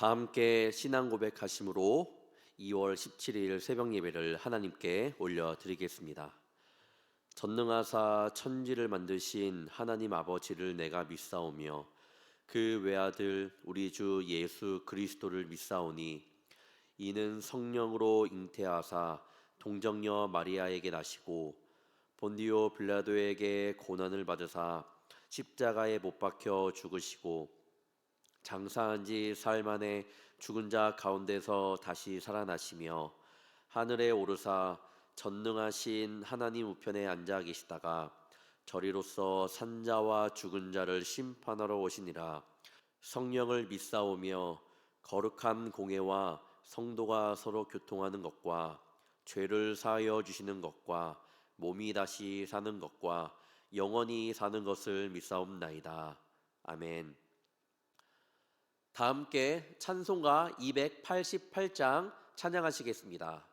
다 함께 신앙 고백하심으로 2월 17일 새벽 예배를 하나님께 올려드리겠습니다. 전능하사 천지를 만드신 하나님 아버지를 내가 믿사오며 그 외아들 우리 주 예수 그리스도를 믿사오니 이는 성령으로 잉태하사 동정녀 마리아에게 나시고 본디오 빌라도에게 고난을 받으사 십자가에 못 박혀 죽으시고 장사한 지 사흘 만에 죽은 자 가운데서 다시 살아나시며 하늘에 오르사 전능하신 하나님 우편에 앉아 계시다가 저리로서 산자와 죽은 자를 심판하러 오시니라. 성령을 믿사오며 거룩한 공회와 성도가 서로 교통하는 것과 죄를 사하여 주시는 것과 몸이 다시 사는 것과 영원히 사는 것을 믿사옵나이다. 아멘. 다 함께 찬송가 288장 찬양하시겠습니다.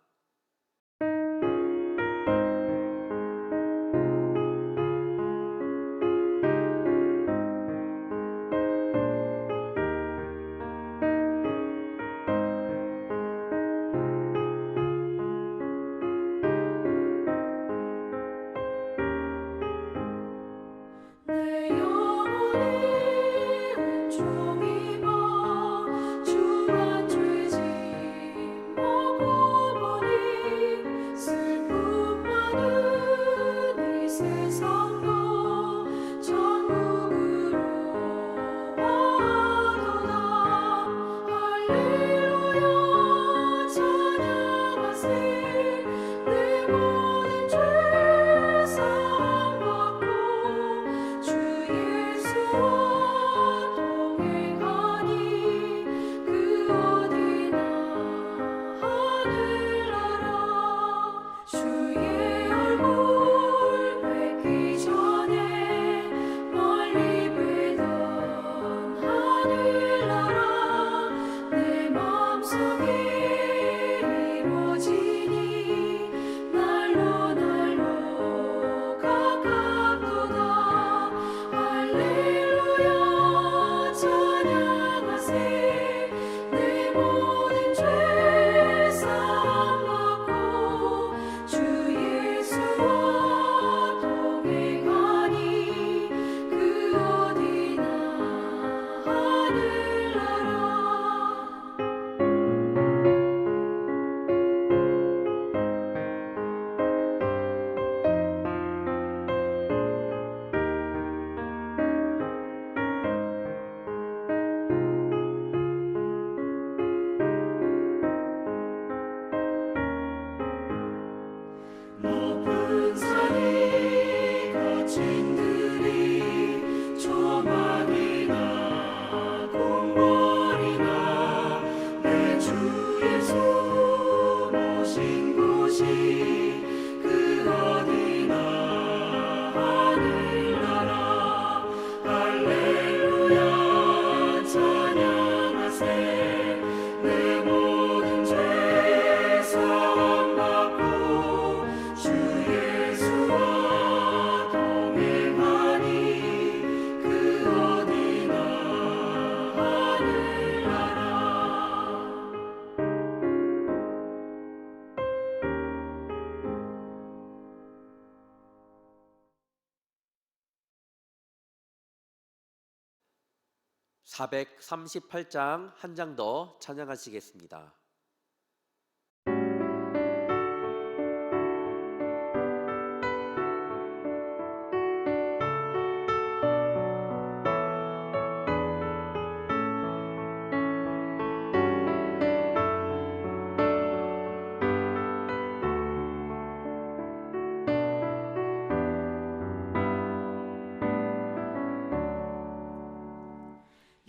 (438장) 한 장 더 찬양하시겠습니다.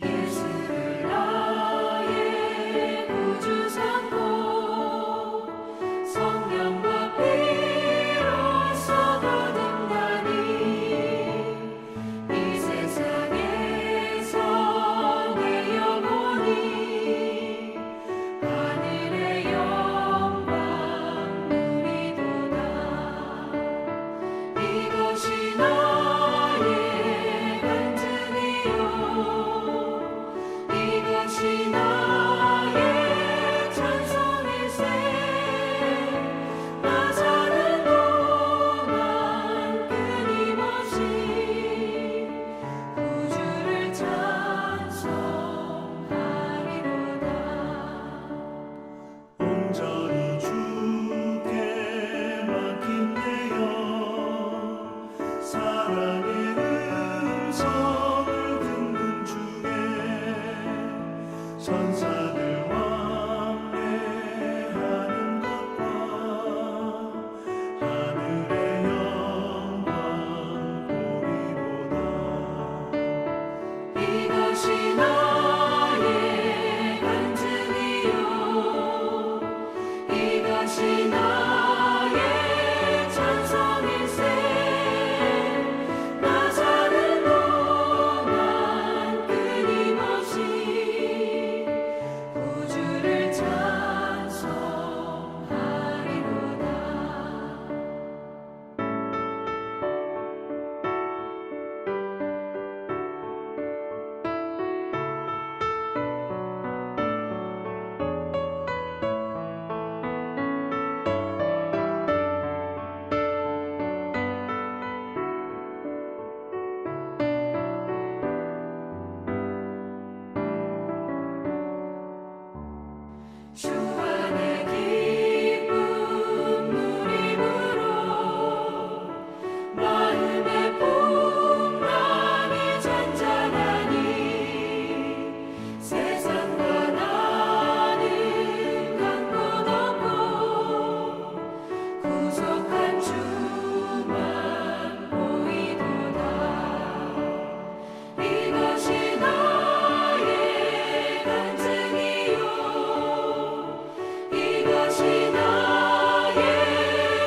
예수를 나의 구주 천사들 왕래하는 것과 하늘의 영광 보리로다. 이것이 나의 간증이요 이것이 나의 찬송일세. 나 사는 동안 끊임없이 구주를 찬송하리로다. 주 안에 기쁨 누림으로 마음의 풍랑이 잔잔하니 세상과 나는 간 곳 없고 구속한 주만 보이도다. 이것이 나의 간증이요 이것이 나의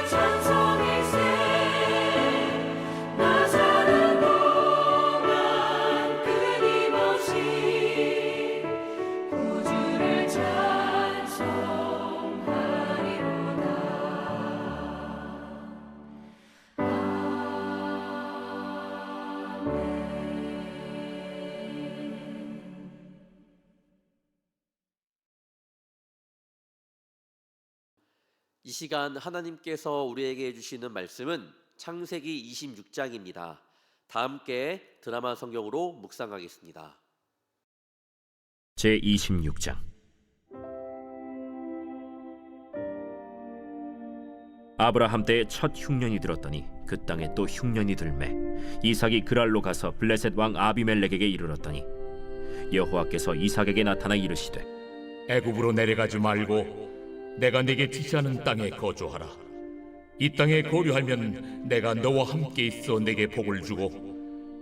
찬송일세. 나 사는 동안 끊임없이 구주를 이 시간 하나님께서 우리에게 해주시는 말씀은 창세기 26장입니다. 다 함께 드라마 성경으로 묵상하겠습니다. 제26장. 아브라함 때에 첫 흉년이 들었더니 그 땅에 또 흉년이 들매 이삭이 그랄로 가서 블레셋 왕 아비멜렉에게 이르렀더니 여호와께서 이삭에게 나타나 이르시되 애굽으로 내려가지 말고 내가 네게 지시하는 땅에 거주하라. 이 땅에 거류하면 내가 너와 함께 있어 네게 복을 주고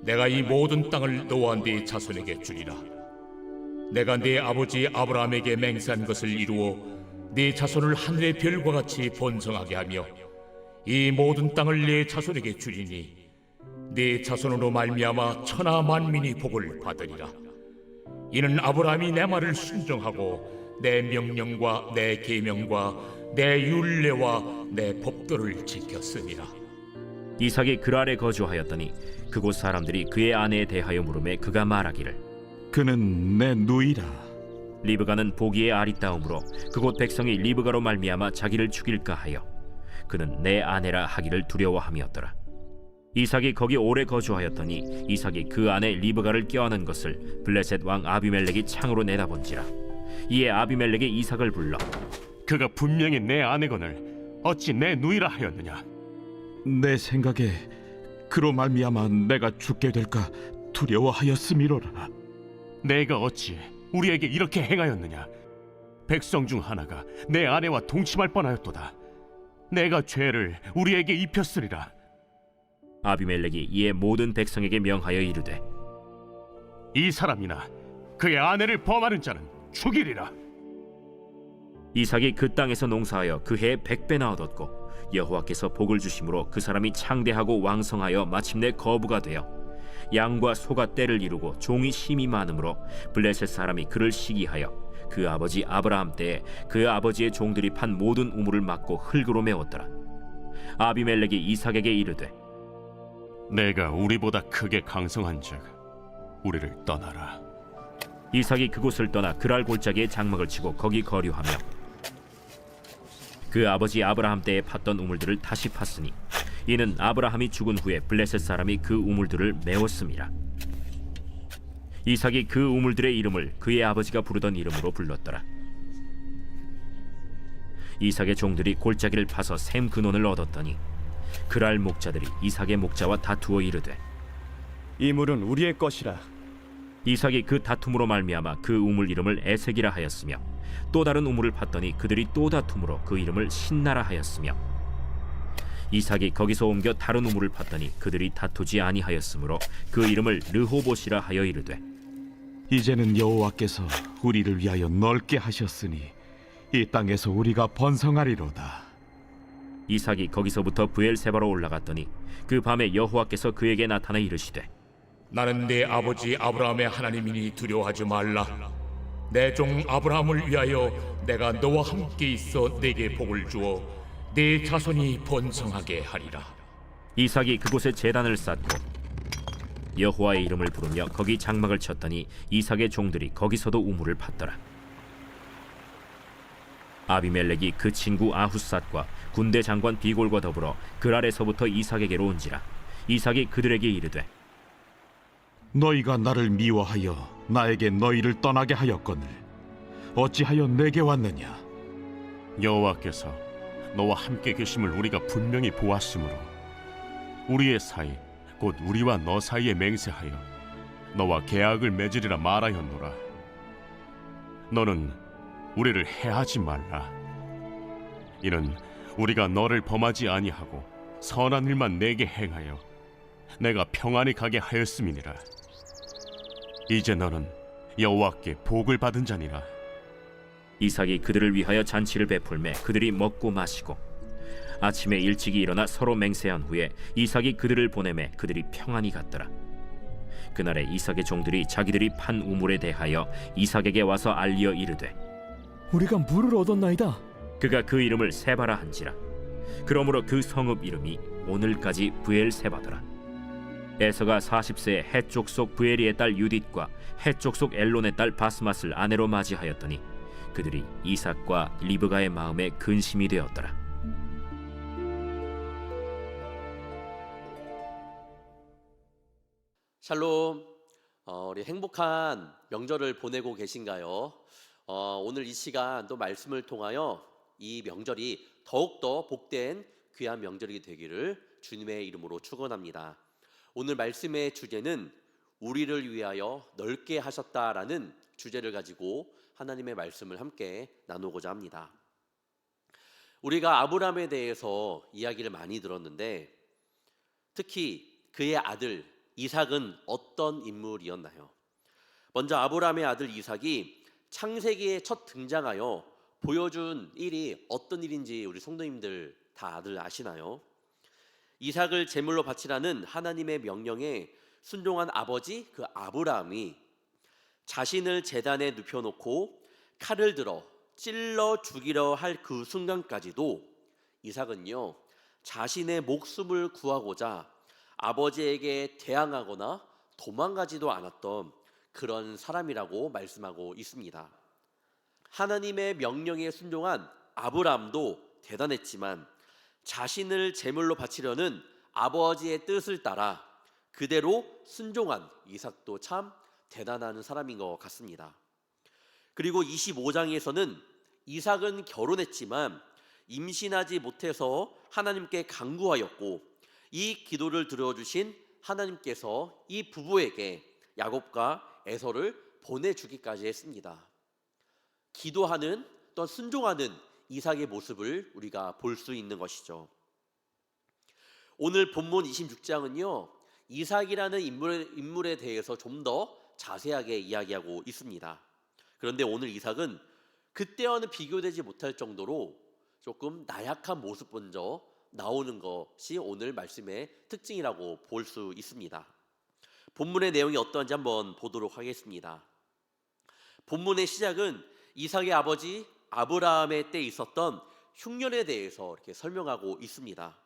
내가 이 모든 땅을 너와 네 자손에게 주리라. 내가 네 아버지 아브라함에게 맹세한 것을 이루어 네 자손을 하늘의 별과 같이 번성하게 하며 이 모든 땅을 네 자손에게 주리니 네 자손으로 말미암아 천하 만민이 복을 받으리라. 이는 아브라함이 내 말을 순종하고 내 명령과 내 계명과 내 율례와 내 법도를 지켰음이라. 이삭이 그랄에 거주하였더니 그곳 사람들이 그의 아내에 대하여 물으매 그가 말하기를 그는 내 누이라. 리브가는 보기에 아리따움으로 그곳 백성이 리브가로 말미암아 자기를 죽일까 하여 그는 내 아내라 하기를 두려워함이었더라. 이삭이 거기 오래 거주하였더니 이삭이 그 아내 리브가를 껴안은 것을 블레셋 왕 아비멜렉이 창으로 내다본지라. 이에 아비멜렉이 이삭을 불러 그가 분명히 내 아내거늘 어찌 내 누이라 하였느냐. 내 생각에 그로 말미암아 내가 죽게 될까 두려워하였음이로라. 내가 어찌 우리에게 이렇게 행하였느냐. 백성 중 하나가 내 아내와 동침할 뻔하였도다. 내가 죄를 우리에게 입혔으리라. 아비멜렉이 이에 모든 백성에게 명하여 이르되 이 사람이나 그의 아내를 범하는 자는 죽이리라. 이삭이 그 땅에서 농사하여 그 해에 100배나 얻었고 여호와께서 복을 주심으로 그 사람이 창대하고 왕성하여 마침내 거부가 되어 양과 소가 떼를 이루고 종이 심이 많으므로 블레셋 사람이 그를 시기하여 그 아버지 아브라함 때에 그 아버지의 종들이 판 모든 우물을 막고 흙으로 메웠더라. 아비멜렉이 이삭에게 이르되 내가 우리보다 크게 강성한즉 우리를 떠나라. 이삭이 그곳을 떠나 그랄 골짜기에 장막을 치고 거기 거류하며 그 아버지 아브라함 때에 팠던 우물들을 다시 팠으니 이는 아브라함이 죽은 후에 블레셋 사람이 그 우물들을 메웠음이라. 이삭이 그 우물들의 이름을 그의 아버지가 부르던 이름으로 불렀더라. 이삭의 종들이 골짜기를 파서 샘 근원을 얻었더니 그랄 목자들이 이삭의 목자와 다투어 이르되 이 물은 우리의 것이라. 이삭이 그 다툼으로 말미암아 그 우물 이름을 에색이라 하였으며 또 다른 우물을 팠더니 그들이 또 다툼으로 그 이름을 신나라 하였으며 이삭이 거기서 옮겨 다른 우물을 팠더니 그들이 다투지 아니하였으므로 그 이름을 르호봇이라 하여 이르되 이제는 여호와께서 우리를 위하여 넓게 하셨으니 이 땅에서 우리가 번성하리로다. 이삭이 거기서부터 브엘세바로 올라갔더니 그 밤에 여호와께서 그에게 나타나 이르시되 나는 네 아버지 아브라함의 하나님이니 두려워하지 말라. 내 종 아브라함을 위하여 내가 너와 함께 있어 내게 복을 주어 네 자손이 번성하게 하리라. 이삭이 그곳에 제단을 쌓고 여호와의 이름을 부르며 거기 장막을 쳤더니 이삭의 종들이 거기서도 우물을 팠더라. 아비멜렉이 그 친구 아훗삿과 군대 장관 비골과 더불어 그랄에서부터 이삭에게로 온지라. 이삭이 그들에게 이르되 너희가 나를 미워하여 나에게 너희를 떠나게 하였거늘 어찌하여 내게 왔느냐? 여호와께서 너와 함께 계심을 우리가 분명히 보았으므로 우리의 사이 곧 우리와 너 사이에 맹세하여 너와 계약을 맺으리라 말하였노라. 너는 우리를 해하지 말라. 이는 우리가 너를 범하지 아니하고 선한 일만 내게 행하여 내가 평안히 가게 하였음이니라. 이제 너는 여호와께 복을 받은 자니라. 이삭이 그들을 위하여 잔치를 베풀매 그들이 먹고 마시고 아침에 일찍이 일어나 서로 맹세한 후에 이삭이 그들을 보내매 그들이 평안히 갔더라. 그날에 이삭의 종들이 자기들이 판 우물에 대하여 이삭에게 와서 알리어 이르되 우리가 물을 얻었나이다. 그가 그 이름을 세바라 한지라. 그러므로 그 성읍 이름이 오늘까지 브엘세바더라. 에서가 40세에 해쪽 속 브에리의 딸 유딧과 해쪽 속 엘론의 딸 바스맛을 아내로 맞이하였더니 그들이 이삭과 리브가의 마음에 근심이 되었더라. 샬롬. 우리 행복한 명절을 보내고 계신가요? 오늘 이 시간 또 말씀을 통하여 이 명절이 더욱더 복된 귀한 명절이 되기를 주님의 이름으로 축원합니다. 오늘 말씀의 주제는 우리를 위하여 넓게 하셨다라는 주제를 가지고 하나님의 말씀을 함께 나누고자 합니다. 우리가 아브라함에 대해서 이야기를 많이 들었는데 특히 그의 아들 이삭은 어떤 인물이었나요? 먼저 아브라함의 아들 이삭이 창세기에 첫 등장하여 보여준 일이 어떤 일인지 우리 성도님들 다들 아시나요? 이삭을 제물로 바치라는 하나님의 명령에 순종한 아버지 그 아브라함이 자신을 제단에 눕혀놓고 칼을 들어 찔러 죽이려 할 그 순간까지도 이삭은요 자신의 목숨을 구하고자 아버지에게 대항하거나 도망가지도 않았던 그런 사람이라고 말씀하고 있습니다. 하나님의 명령에 순종한 아브라함도 대단했지만 자신을 제물로 바치려는 아버지의 뜻을 따라 그대로 순종한 이삭도 참 대단한 사람인 것 같습니다. 그리고 25장에서는 이삭은 결혼했지만 임신하지 못해서 하나님께 간구하였고 이 기도를 들어주신 하나님께서 이 부부에게 야곱과 에서를 보내주기까지 했습니다. 기도하는 또 순종하는 이삭의 모습을 우리가 볼 수 있는 것이죠. 오늘 본문 26장은요 이삭이라는 인물에 대해서 좀 더 자세하게 이야기하고 있습니다. 그런데 오늘 이삭은 그때와는 비교되지 못할 정도로 조금 나약한 모습 먼저 나오는 것이 오늘 말씀의 특징이라고 볼 수 있습니다. 본문의 내용이 어떠한지 한번 보도록 하겠습니다. 본문의 시작은 이삭의 아버지 아브라함의 때 있었던 흉년에 대해서 이렇게 설명하고 있습니다.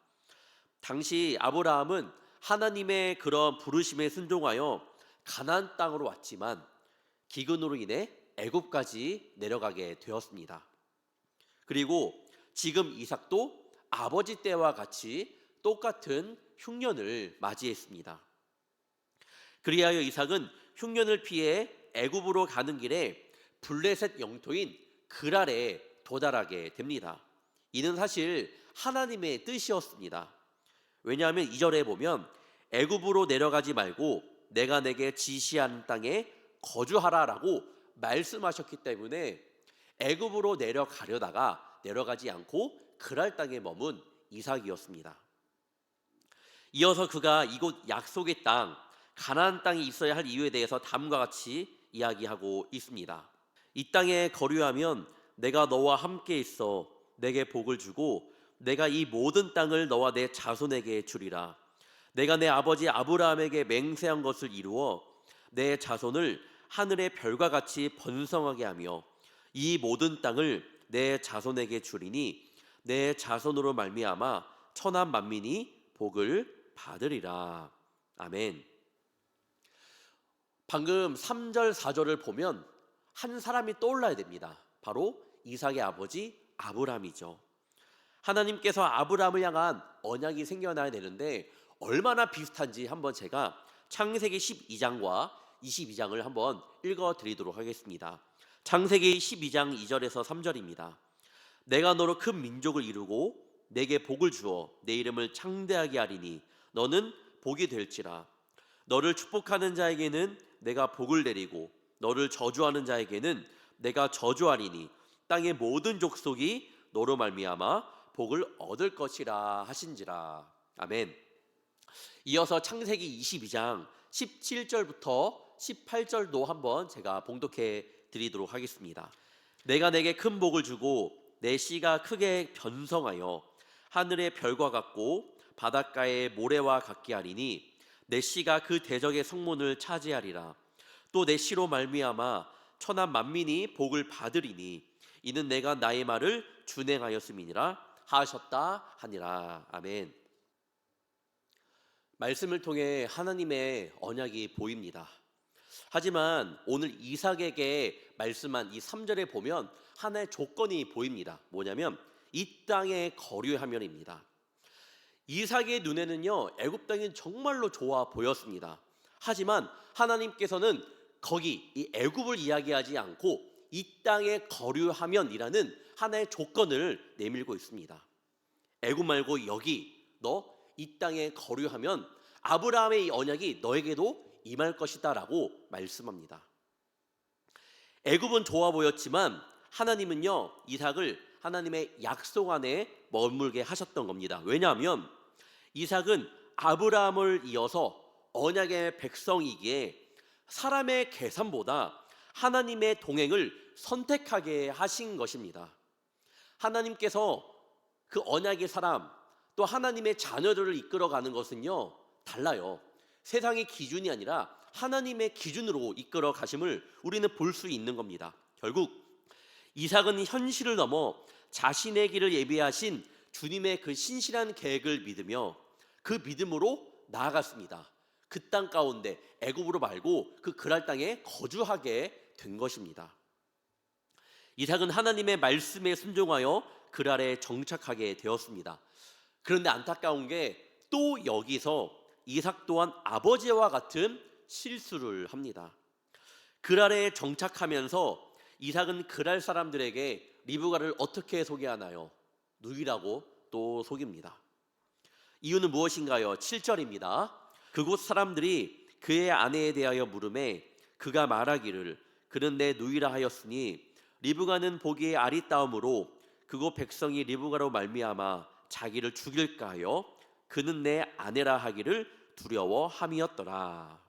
당시 아브라함은 하나님의 그런 부르심에 순종하여 가나안 땅으로 왔지만 기근으로 인해 애굽까지 내려가게 되었습니다. 그리고 지금 이삭도 아버지 때와 같이 똑같은 흉년을 맞이했습니다. 그리하여 이삭은 흉년을 피해 애굽으로 가는 길에 블레셋 영토인 그랄에 도달하게 됩니다. 이는 사실 하나님의 뜻이었습니다. 왜냐하면 2절에 보면 애굽으로 내려가지 말고 내가 내게 지시하는 땅에 거주하라라고 말씀하셨기 때문에 애굽으로 내려가려다가 내려가지 않고 그랄 땅에 머문 이삭이었습니다. 이어서 그가 이곳 약속의 땅 가나안 땅에 있어야 할 이유에 대해서 다음과 같이 이야기하고 있습니다. 이 땅에 거류하면 내가 너와 함께 있어 내게 복을 주고 내가 이 모든 땅을 너와 내 자손에게 주리라. 내가 내 아버지 아브라함에게 맹세한 것을 이루어 내 자손을 하늘의 별과 같이 번성하게 하며 이 모든 땅을 내 자손에게 주리니 내 자손으로 말미암아 천한 만민이 복을 받으리라. 아멘. 방금 3절 4절을 보면 한 사람이 떠올라야 됩니다. 바로 이삭의 아버지 아브라함이죠. 하나님께서 아브라함을 향한 언약이 생겨나야 되는데 얼마나 비슷한지 한번 제가 창세기 12장과 22장을 한번 읽어드리도록 하겠습니다. 창세기 12장 2절에서 3절입니다. 내가 너로 큰 민족을 이루고 내게 복을 주어 내 이름을 창대하게 하리니 너는 복이 될지라. 너를 축복하는 자에게는 내가 복을 내리고 너를 저주하는 자에게는 내가 저주하리니 땅의 모든 족속이 너로 말미암아 복을 얻을 것이라 하신지라. 아멘. 이어서 창세기 22장 17절부터 18절도 한번 제가 봉독해 드리도록 하겠습니다. 내가 내게 큰 복을 주고 내 씨가 크게 변성하여 하늘의 별과 같고 바닷가의 모래와 같게 하리니 내 씨가 그 대적의 성문을 차지하리라. 또 내 씨로 말미암아 천한 만민이 복을 받으리니 이는 내가 나의 말을 준행하였음이니라 하셨다 하니라. 아멘. 말씀을 통해 하나님의 언약이 보입니다. 하지만 오늘 이삭에게 말씀한 이 3절에 보면 하나의 조건이 보입니다. 뭐냐면 이 땅에 거류하면입니다. 이삭의 눈에는요 애굽 땅이 정말로 좋아 보였습니다. 하지만 하나님께서는 거기 이 애굽을 이야기하지 않고 이 땅에 거류하면이라는 하나의 조건을 내밀고 있습니다. 애굽 말고 여기 너 이 땅에 거류하면 아브라함의 이 언약이 너에게도 임할 것이다 라고 말씀합니다. 애굽은 좋아 보였지만 하나님은요 이삭을 하나님의 약속 안에 머물게 하셨던 겁니다. 왜냐하면 이삭은 아브라함을 이어서 언약의 백성이기에 사람의 계산보다 하나님의 동행을 선택하게 하신 것입니다. 하나님께서 그 언약의 사람 또 하나님의 자녀들을 이끌어가는 것은요 달라요. 세상의 기준이 아니라 하나님의 기준으로 이끌어 가심을 우리는 볼 수 있는 겁니다. 결국 이삭은 현실을 넘어 자신의 길을 예비하신 주님의 그 신실한 계획을 믿으며 그 믿음으로 나아갔습니다. 그 땅 가운데 애굽으로 말고 그 그랄 땅에 거주하게 된 것입니다. 이삭은 하나님의 말씀에 순종하여 그랄에 정착하게 되었습니다. 그런데 안타까운 게 또 여기서 이삭 또한 아버지와 같은 실수를 합니다. 그랄에 정착하면서 이삭은 그랄 사람들에게 리브가를 어떻게 소개하나요? 누이라고 또 속입니다. 이유는 무엇인가요? 7절입니다. 그곳 사람들이 그의 아내에 대하여 물음에 그가 말하기를 그는 내 누이라 하였으니 리브가는 보기에 아리따움으로 그곳 백성이 리브가로 말미암아 자기를 죽일까 하여 그는 내 아내라 하기를 두려워함이었더라.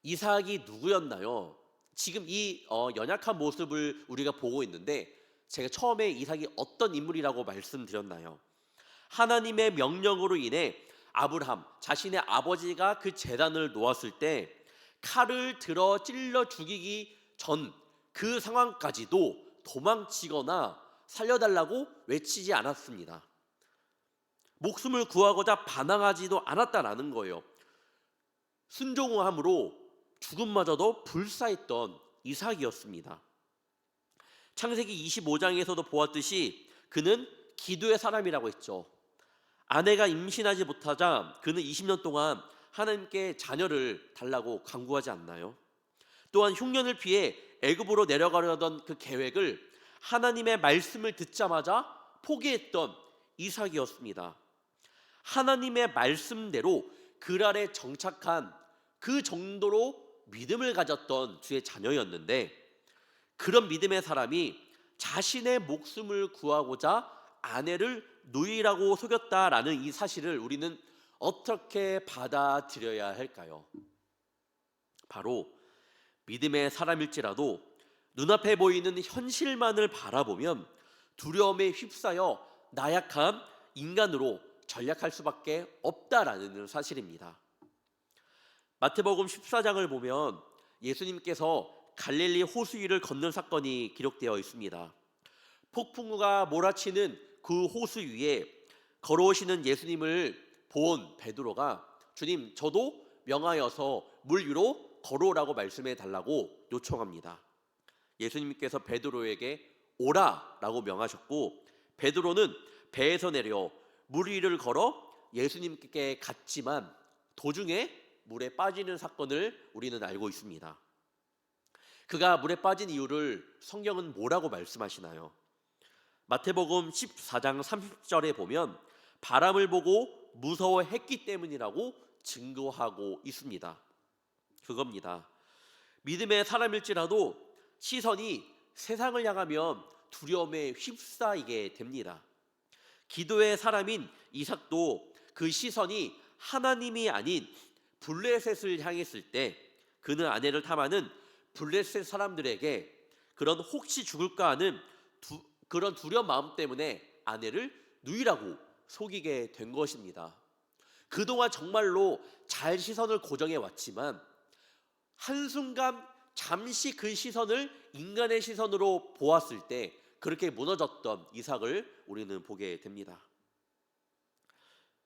이삭이 누구였나요? 지금 이 연약한 모습을 우리가 보고 있는데 제가 처음에 이삭이 어떤 인물이라고 말씀드렸나요? 하나님의 명령으로 인해 아브라함 자신의 아버지가 그 제단을 놓았을 때 칼을 들어 찔러 죽이기 전 그 상황까지도 도망치거나 살려달라고 외치지 않았습니다. 목숨을 구하고자 반항하지도 않았다라는 거예요. 순종함으로 죽음마저도 불사했던 이삭이었습니다. 창세기 25장에서도 보았듯이 그는 기도의 사람이라고 했죠. 아내가 임신하지 못하자 그는 20년 동안 하나님께 자녀를 달라고 간구하지 않나요? 또한 흉년을 피해 애굽으로 내려가려던 그 계획을 하나님의 말씀을 듣자마자 포기했던 이삭이었습니다. 하나님의 말씀대로 그랄에 정착한 그 정도로 믿음을 가졌던 주의 자녀였는데 그런 믿음의 사람이 자신의 목숨을 구하고자 아내를 누이라고 속였다라는 이 사실을 우리는 어떻게 받아들여야 할까요? 바로 믿음의 사람일지라도 눈앞에 보이는 현실만을 바라보면 두려움에 휩싸여 나약한 인간으로 전락할 수밖에 없다라는 사실입니다. 마태복음 14장을 보면 예수님께서 갈릴리 호수 위를 걷는 사건이 기록되어 있습니다. 폭풍우가 몰아치는 그 호수 위에 걸어오시는 예수님을 본 베드로가 주님, 저도 명하여서 물 위로 걸어오라고 말씀해 달라고 요청합니다. 예수님께서 베드로에게 오라라고 명하셨고 베드로는 배에서 내려 물 위를 걸어 예수님께 갔지만 도중에 물에 빠지는 사건을 우리는 알고 있습니다. 그가 물에 빠진 이유를 성경은 뭐라고 말씀하시나요? 마태복음 14장 30절에 보면 바람을 보고 무서워했기 때문이라고 증거하고 있습니다. 그겁니다. 믿음의 사람일지라도 시선이 세상을 향하면 두려움에 휩싸이게 됩니다. 기도의 사람인 이삭도 그 시선이 하나님이 아닌 블레셋을 향했을 때 그는 아내를 탐하는 블레셋 사람들에게 그런 혹시 죽을까 하는 그런 두려운 마음 때문에 아내를 누이라고 속이게 된 것입니다. 그동안 정말로 잘 시선을 고정해 왔지만 한순간 잠시 그 시선을 인간의 시선으로 보았을 때 그렇게 무너졌던 이삭을 우리는 보게 됩니다.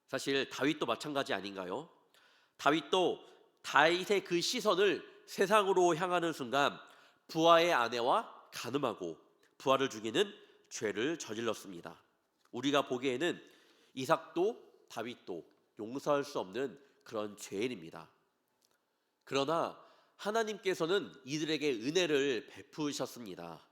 사실 다윗도 마찬가지 아닌가요? 다윗도 다윗의 그 시선을 세상으로 향하는 순간 부하의 아내와 간음하고 부하를 죽이는 죄를 저질렀습니다. 우리가 보기에는 이삭도 다윗도 용서할 수 없는 그런 죄인입니다. 그러나 하나님께서는 이들에게 은혜를 베푸셨습니다.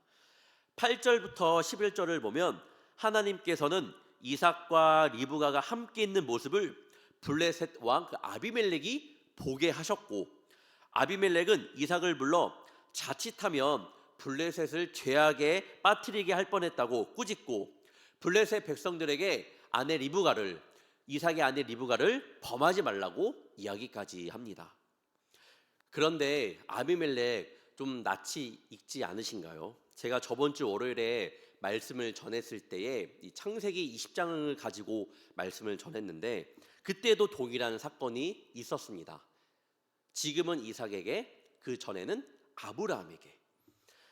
8절부터 11절을 보면 하나님께서는 이삭과 리브가가 함께 있는 모습을 블레셋 왕 아비멜렉이 보게 하셨고 아비멜렉은 이삭을 불러 자칫하면 블레셋을 죄악에 빠뜨리게 할 뻔했다고 꾸짖고 블레셋 백성들에게 이삭의 아내 리브가를 범하지 말라고 이야기까지 합니다. 그런데 아비멜렉 좀 낯이 익지 않으신가요? 제가 저번 주 월요일에 말씀을 전했을 때에 이 창세기 20장을 가지고 말씀을 전했는데 그때도 동일한 사건이 있었습니다. 지금은 이삭에게, 그 전에는 아브라함에게.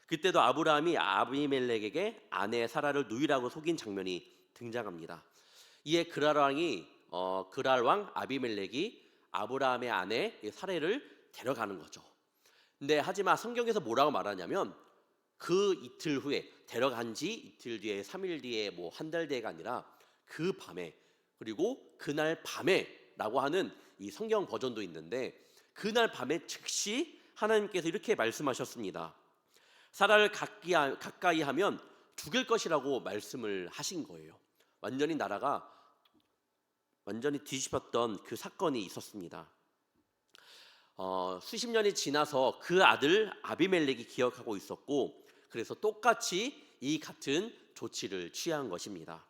그때도 아브라함이 아비멜렉에게 아내 사라를 누이라고 속인 장면이 등장합니다. 이에 그랄 왕 아비멜렉이 아브라함의 아내 사라를 데려가는 거죠. 근데 하지만 성경에서 뭐라고 말하냐면 그 이틀 후에, 데려간 지 이틀 뒤에 3일 뒤에 뭐 한 달 뒤가 아니라 그 밤에, 그리고 그날 밤에라고 하는 이 성경 버전도 있는데 그날 밤에 즉시 하나님께서 이렇게 말씀하셨습니다. 사라를 가까이 하면 죽일 것이라고 말씀을 하신 거예요. 완전히 나라가 완전히 뒤집혔던 그 사건이 있었습니다. 수십 년이 지나서 그 아들 아비멜렉이 기억하고 있었고 그래서 똑같이 이 같은 조치를 취한 것입니다.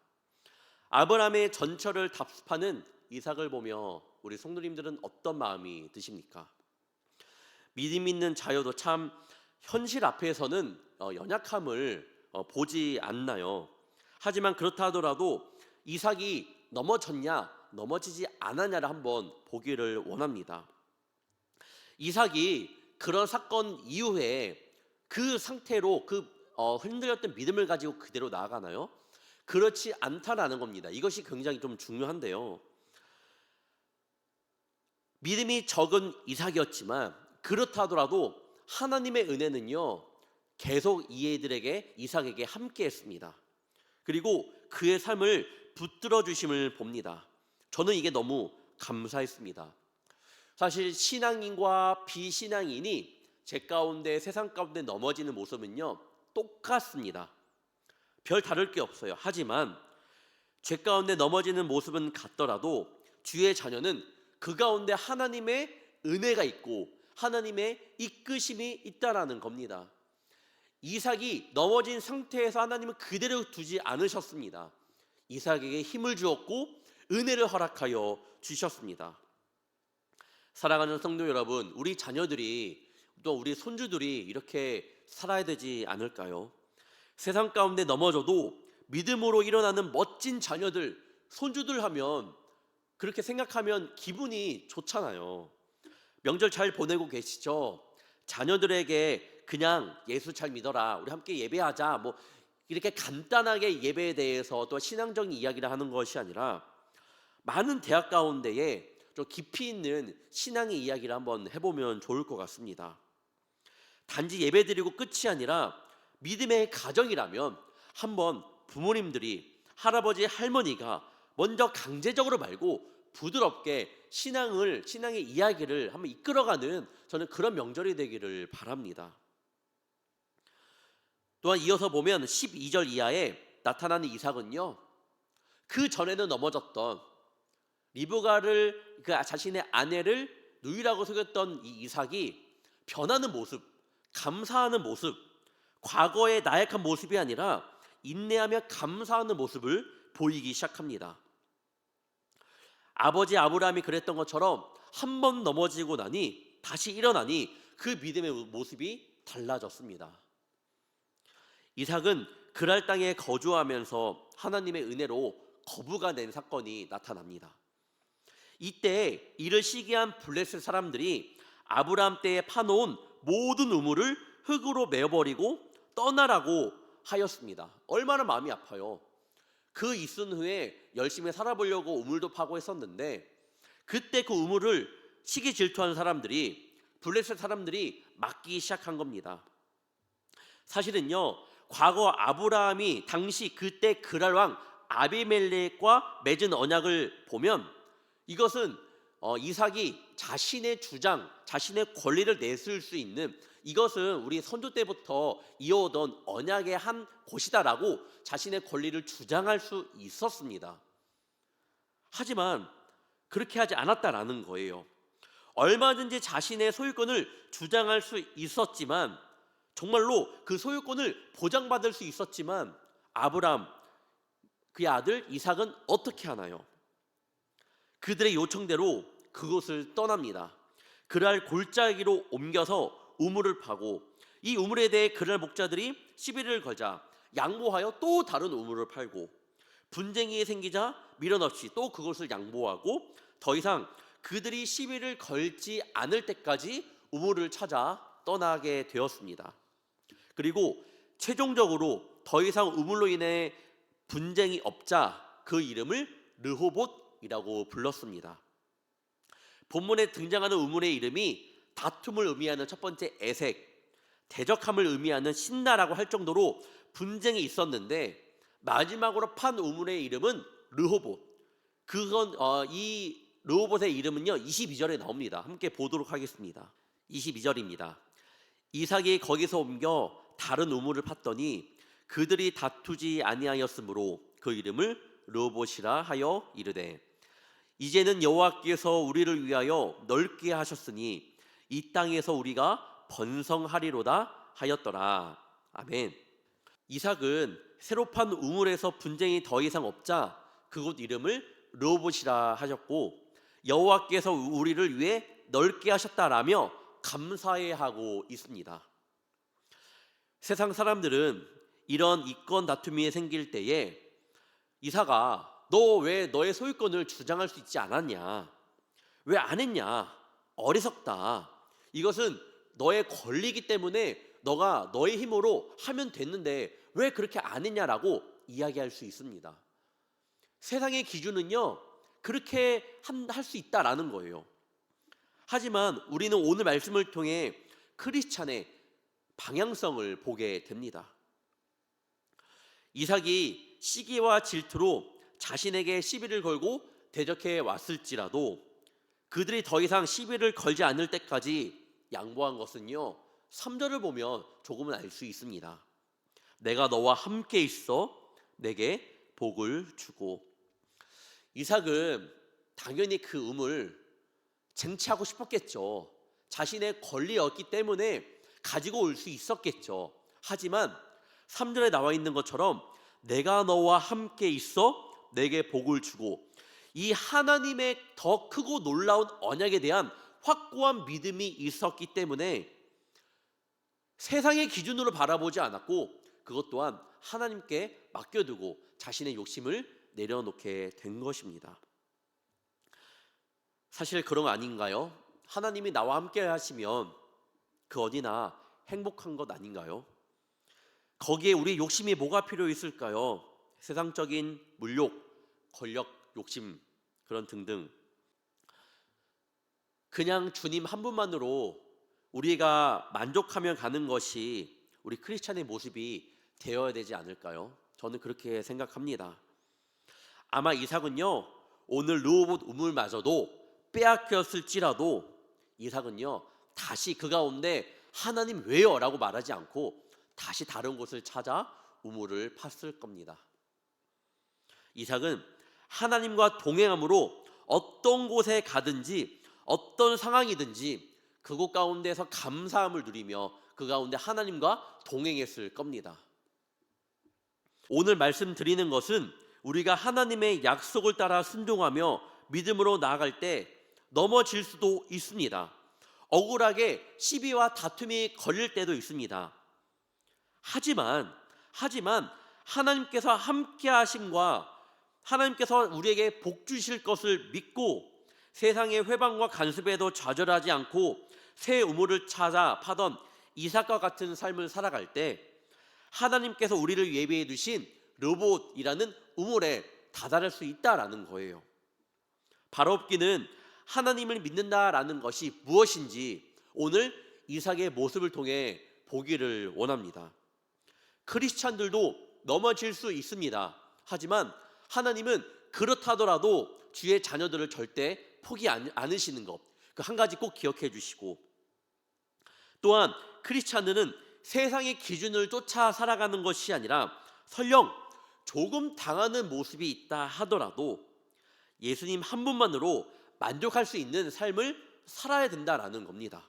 아브라함의 전철을 답습하는 이삭을 보며 우리 성도님들은 어떤 마음이 드십니까? 믿음 있는 자여도 참 현실 앞에서는 연약함을 보지 않나요? 하지만 그렇다 하더라도 이삭이 넘어졌냐 넘어지지 않았냐를 한번 보기를 원합니다. 이삭이 그런 사건 이후에 그 상태로 흔들렸던 믿음을 가지고 그대로 나아가나요? 그렇지 않다라는 겁니다. 이것이 굉장히 좀 중요한데요. 믿음이 적은 이삭이었지만 그렇다 하더라도 하나님의 은혜는요 계속 이삭에게 함께했습니다. 그리고 그의 삶을 붙들어 주심을 봅니다. 저는 이게 너무 감사했습니다. 사실 신앙인과 비신앙인이 세상 가운데 넘어지는 모습은요 똑같습니다. 별 다를 게 없어요. 하지만 죄 가운데 넘어지는 모습은 같더라도 주의 자녀는 그 가운데 하나님의 은혜가 있고 하나님의 이끄심이 있다라는 겁니다. 이삭이 넘어진 상태에서 하나님은 그대로 두지 않으셨습니다. 이삭에게 힘을 주었고 은혜를 허락하여 주셨습니다. 사랑하는 성도 여러분, 우리 자녀들이 또 우리 손주들이 이렇게 살아야 되지 않을까요? 세상 가운데 넘어져도 믿음으로 일어나는 멋진 자녀들, 손주들 하면 그렇게 생각하면 기분이 좋잖아요. 명절 잘 보내고 계시죠? 자녀들에게 그냥 예수 잘 믿어라, 우리 함께 예배하자, 뭐 이렇게 간단하게 예배에 대해서 또 신앙적인 이야기를 하는 것이 아니라 많은 대학 가운데에 좀 깊이 있는 신앙의 이야기를 한번 해보면 좋을 것 같습니다. 단지 예배 드리고 끝이 아니라 믿음의 가정이라면 한번 부모님들이, 할아버지 할머니가 먼저 강제적으로 말고 부드럽게 신앙의 이야기를 한번 이끌어가는, 저는 그런 명절이 되기를 바랍니다. 또한 이어서 보면 12절 이하에 나타나는 이삭은요, 그 전에는 넘어졌던 리브가를, 그 자신의 아내를 누이라고 속였던 이 이삭이 변하는 모습, 감사하는 모습, 과거의 나약한 모습이 아니라 인내하며 감사하는 모습을 보이기 시작합니다. 아버지 아브라함이 그랬던 것처럼 한 번 넘어지고 나니 다시 일어나니 그 믿음의 모습이 달라졌습니다. 이삭은 그랄 땅에 거주하면서 하나님의 은혜로 거부가 된 사건이 나타납니다. 이때 이를 시기한 블레셋 사람들이 아브라함 때에 파놓은 모든 우물을 흙으로 메어버리고 떠나라고 하였습니다. 얼마나 마음이 아파요. 그 있은 후에 열심히 살아보려고 우물도 파고 했었는데, 그때 그 우물을 시기 질투하는 사람들이, 블레셋 사람들이 막기 시작한 겁니다. 사실은요, 과거 아브라함이 당시 그때 그랄 왕 아비멜렉과 맺은 언약을 보면 이것은 이삭이 자신의 주장, 자신의 권리를 내세울 수 있는, 이것은 우리 선조 때부터 이어오던 언약의 한 곳이다라고 자신의 권리를 주장할 수 있었습니다. 하지만 그렇게 하지 않았다라는 거예요. 얼마든지 자신의 소유권을 주장할 수 있었지만, 정말로 그 소유권을 보장받을 수 있었지만, 아브라함, 그의 아들 이삭은 어떻게 하나요? 그들의 요청대로 그곳을 떠납니다. 그랄 골짜기로 옮겨서 우물을 파고, 이 우물에 대해 그랄 목자들이 시비를 걸자 양보하여 또 다른 우물을 팔고, 분쟁이 생기자 미련 없이 또 그것을 양보하고, 더 이상 그들이 시비를 걸지 않을 때까지 우물을 찾아 떠나게 되었습니다. 그리고 최종적으로 더 이상 우물로 인해 분쟁이 없자 그 이름을 르호봇이라고 불렀습니다. 본문에 등장하는 우물의 이름이 다툼을 의미하는 첫 번째 에색, 대적함을 의미하는 신나라고 할 정도로 분쟁이 있었는데, 마지막으로 판 우물의 이름은 르호봇. 이 르호봇의 이름은요 22절에 나옵니다. 함께 보도록 하겠습니다. 22절입니다. 이삭이 거기서 옮겨 다른 우물을 팠더니 그들이 다투지 아니하였으므로 그 이름을 르호봇이라 하여 이르되, 이제는 여호와께서 우리를 위하여 넓게 하셨으니 이 땅에서 우리가 번성하리로다 하였더라. 아멘. 이삭은 새로 판 우물에서 분쟁이 더 이상 없자 그곳 이름을 르호봇이라 하셨고, 여호와께서 우리를 위해 넓게 하셨다라며 감사해하고 있습니다. 세상 사람들은 이런 이권 다툼이 생길 때에 이삭아, 너 왜 너의 소유권을 주장할 수 있지 않았냐? 왜 안 했냐? 어리석다. 이것은 너의 권리이기 때문에 너가 너의 힘으로 하면 됐는데 왜 그렇게 안 했냐라고 이야기할 수 있습니다. 세상의 기준은요, 그렇게 할 수 있다라는 거예요. 하지만 우리는 오늘 말씀을 통해 크리스찬의 방향성을 보게 됩니다. 이삭이 시기와 질투로 자신에게 시비를 걸고 대적해 왔을지라도 그들이 더 이상 시비를 걸지 않을 때까지 양보한 것은요, 3절을 보면 조금은 알 수 있습니다. 내가 너와 함께 있어 내게 복을 주고. 이삭은 당연히 그 우물 쟁취하고 싶었겠죠. 자신의 권리였기 때문에 가지고 올 수 있었겠죠. 하지만 3절에 나와 있는 것처럼 내가 너와 함께 있어 내게 복을 주고, 이 하나님의 더 크고 놀라운 언약에 대한 확고한 믿음이 있었기 때문에 세상의 기준으로 바라보지 않았고, 그것 또한 하나님께 맡겨두고 자신의 욕심을 내려놓게 된 것입니다. 사실 그런 거 아닌가요? 하나님이 나와 함께 하시면 그 어디나 행복한 것 아닌가요? 거기에 우리 욕심이 뭐가 필요 있을까요? 세상적인 물욕, 권력, 욕심, 그런 등등. 그냥 주님 한 분만으로 우리가 만족하며 가는 것이 우리 크리스찬의 모습이 되어야 되지 않을까요? 저는 그렇게 생각합니다. 아마 이삭은요, 오늘 르호봇 우물마저도 빼앗겼을지라도 이삭은요, 다시 그 가운데 하나님 왜요? 라고 말하지 않고 다시 다른 곳을 찾아 우물을 팠을 겁니다. 이삭은 하나님과 동행함으로 어떤 곳에 가든지 어떤 상황이든지 그곳 가운데서 감사함을 누리며 그 가운데 하나님과 동행했을 겁니다. 오늘 말씀드리는 것은 우리가 하나님의 약속을 따라 순종하며 믿음으로 나아갈 때 넘어질 수도 있습니다. 억울하게 시비와 다툼이 걸릴 때도 있습니다. 하지만 하나님께서 함께 하심과 하나님께서 우리에게 복 주실 것을 믿고 세상의 회방과 간섭에도 좌절하지 않고 새 우물을 찾아 파던 이삭과 같은 삶을 살아갈 때 하나님께서 우리를 예비해 두신 르호봇이라는 우물에 다다를 수 있다라는 거예요. 바로없기는 하나님을 믿는다라는 것이 무엇인지 오늘 이삭의 모습을 통해 보기를 원합니다. 크리스찬들도 넘어질 수 있습니다. 하지만 하나님은 그렇다더라도 주의 자녀들을 절대 포기 않으시는 것, 그 한 가지 꼭 기억해 주시고, 또한 크리스찬들은 세상의 기준을 쫓아 살아가는 것이 아니라 설령 조금 당하는 모습이 있다 하더라도 예수님 한 분만으로 만족할 수 있는 삶을 살아야 된다라는 겁니다.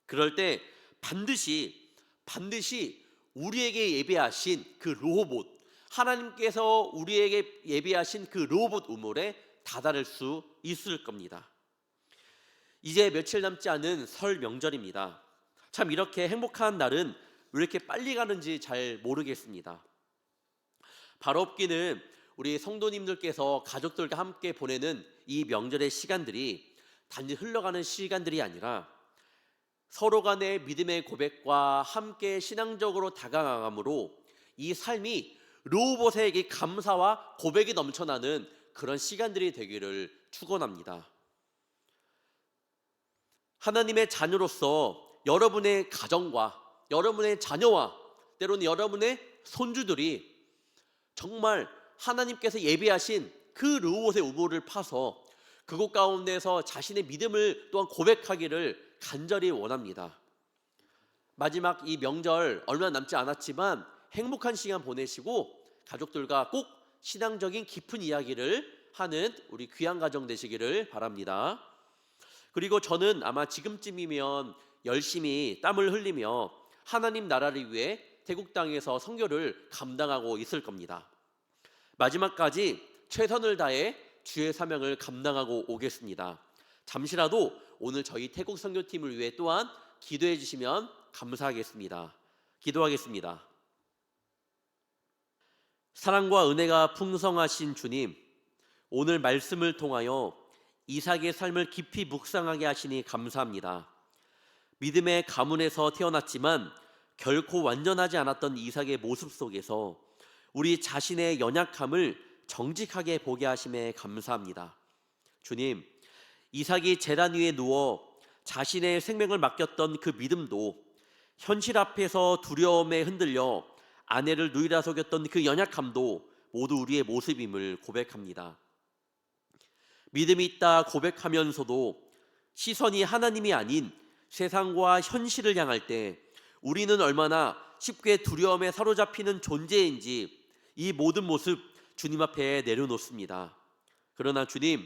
그럴 때 반드시 우리에게 예배하신 그 르호봇, 하나님께서 우리에게 예배하신 그 르호봇 우물에 다다를 수 있을 겁니다. 이제 며칠 남지 않은 설 명절입니다. 참 이렇게 행복한 날은 왜 이렇게 빨리 가는지 잘 모르겠습니다. 바로없기는 우리 성도님들께서 가족들과 함께 보내는 이 명절의 시간들이 단지 흘러가는 시간들이 아니라 서로 간의 믿음의 고백과 함께 신앙적으로 다가감으로 이 삶이 르호봇에게 감사와 고백이 넘쳐나는 그런 시간들이 되기를 축원합니다. 하나님의 자녀로서 여러분의 가정과 여러분의 자녀와 때로는 여러분의 손주들이 정말 하나님께서 예비하신 그 르호봇의 우물을 파서 그곳 가운데서 자신의 믿음을 또한 고백하기를 간절히 원합니다. 마지막 이 명절 얼마 남지 않았지만 행복한 시간 보내시고 가족들과 꼭 신앙적인 깊은 이야기를 하는 우리 귀한 가정 되시기를 바랍니다. 그리고 저는 아마 지금쯤이면 열심히 땀을 흘리며 하나님 나라를 위해 태국 땅에서 선교를 감당하고 있을 겁니다. 마지막까지 최선을 다해 주의 사명을 감당하고 오겠습니다. 잠시라도 오늘 저희 태국 선교팀을 위해 또한 기도해 주시면 감사하겠습니다. 기도하겠습니다. 사랑과 은혜가 풍성하신 주님, 오늘 말씀을 통하여 이삭의 삶을 깊이 묵상하게 하시니 감사합니다. 믿음의 가문에서 태어났지만 결코 완전하지 않았던 이삭의 모습 속에서 우리 자신의 연약함을 정직하게 보게 하심에 감사합니다. 주님, 이삭이 제단 위에 누워 자신의 생명을 맡겼던 그 믿음도 현실 앞에서 두려움에 흔들려 아내를 누이라 속였던 그 연약함도 모두 우리의 모습임을 고백합니다. 믿음이 있다 고백하면서도 시선이 하나님이 아닌 세상과 현실을 향할 때 우리는 얼마나 쉽게 두려움에 사로잡히는 존재인지 이 모든 모습 주님 앞에 내려놓습니다. 그러나 주님,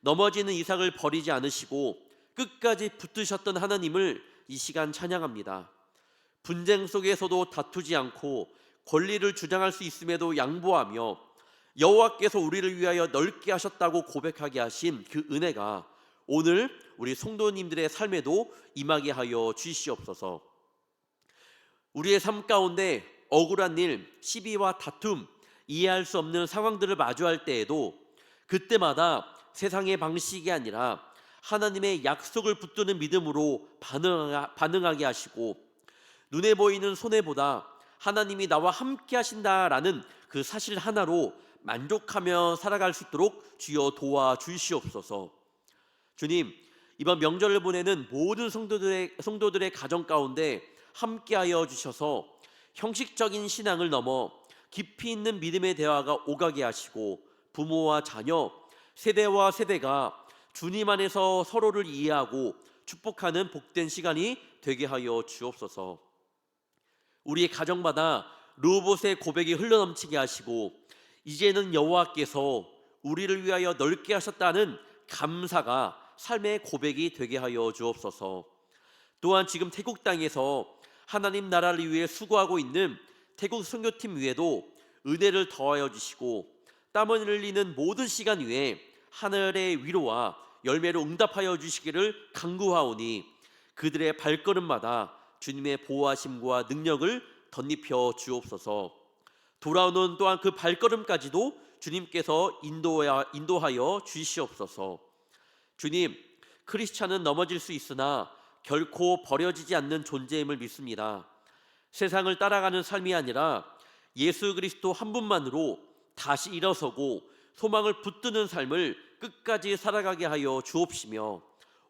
넘어지는 이삭을 버리지 않으시고 끝까지 붙드셨던 하나님을 이 시간 찬양합니다. 분쟁 속에서도 다투지 않고 권리를 주장할 수 있음에도 양보하며 여호와께서 우리를 위하여 넓게 하셨다고 고백하게 하신 그 은혜가 오늘 우리 성도님들의 삶에도 임하게 하여 주시옵소서. 우리의 삶 가운데 억울한 일, 시비와 다툼, 이해할 수 없는 상황들을 마주할 때에도 그때마다 세상의 방식이 아니라 하나님의 약속을 붙드는 믿음으로 반응하게 하시고, 눈에 보이는 손해보다 하나님이 나와 함께 하신다라는 그 사실 하나로 만족하며 살아갈 수 있도록 주여 도와주시옵소서. 주님, 이번 명절을 보내는 모든 성도들의 가정 가운데 함께하여 주셔서 형식적인 신앙을 넘어 깊이 있는 믿음의 대화가 오가게 하시고, 부모와 자녀, 세대와 세대가 주님 안에서 서로를 이해하고 축복하는 복된 시간이 되게 하여 주옵소서. 우리의 가정마다 르호봇의 고백이 흘러넘치게 하시고, 이제는 여호와께서 우리를 위하여 넓게 하셨다는 감사가 삶의 고백이 되게 하여 주옵소서. 또한 지금 태국 땅에서 하나님 나라를 위해 수고하고 있는 태국 선교팀 위에도 은혜를 더하여 주시고, 땀을 흘리는 모든 시간 위에 하늘의 위로와 열매로 응답하여 주시기를 간구하오니, 그들의 발걸음마다 주님의 보호하심과 능력을 덧입혀 주옵소서. 돌아오는 또한 그 발걸음까지도 주님께서 인도하여 주시옵소서. 주님, 크리스찬은 넘어질 수 있으나 결코 버려지지 않는 존재임을 믿습니다. 세상을 따라가는 삶이 아니라 예수 그리스도 한 분만으로 다시 일어서고 소망을 붙드는 삶을 끝까지 살아가게 하여 주옵시며,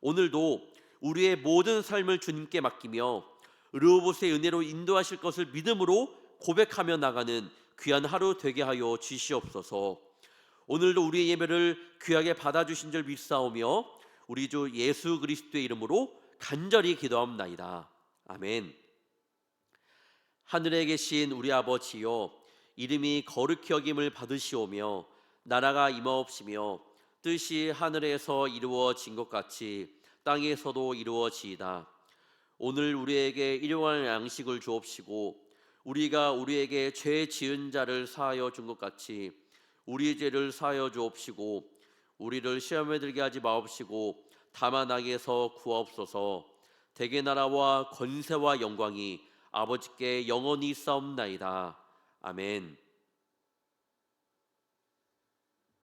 오늘도 우리의 모든 삶을 주님께 맡기며 르호봇의 은혜로 인도하실 것을 믿음으로 고백하며 나가는 귀한 하루 되게 하여 주시옵소서. 오늘도 우리의 예배를 귀하게 받아주신 줄 믿사오며 우리 주 예수 그리스도의 이름으로 간절히 기도합나이다. 아멘. 하늘에 계신 우리 아버지여, 이름이 거룩히 여김을 받으시오며 나라가 임하옵시며 뜻이 하늘에서 이루어진 것 같이 땅에서도 이루어지이다. 오늘 우리에게 일용할 양식을 주옵시고, 우리가 우리에게 죄 지은 자를 사하여 준 것 같이 우리 죄를 사하여 주옵시고, 우리를 시험에 들게 하지 마옵시고 다만 악에서 구하옵소서. 대개 나라와 권세와 영광이 아버지께 영원히 있사옵나이다. 아멘.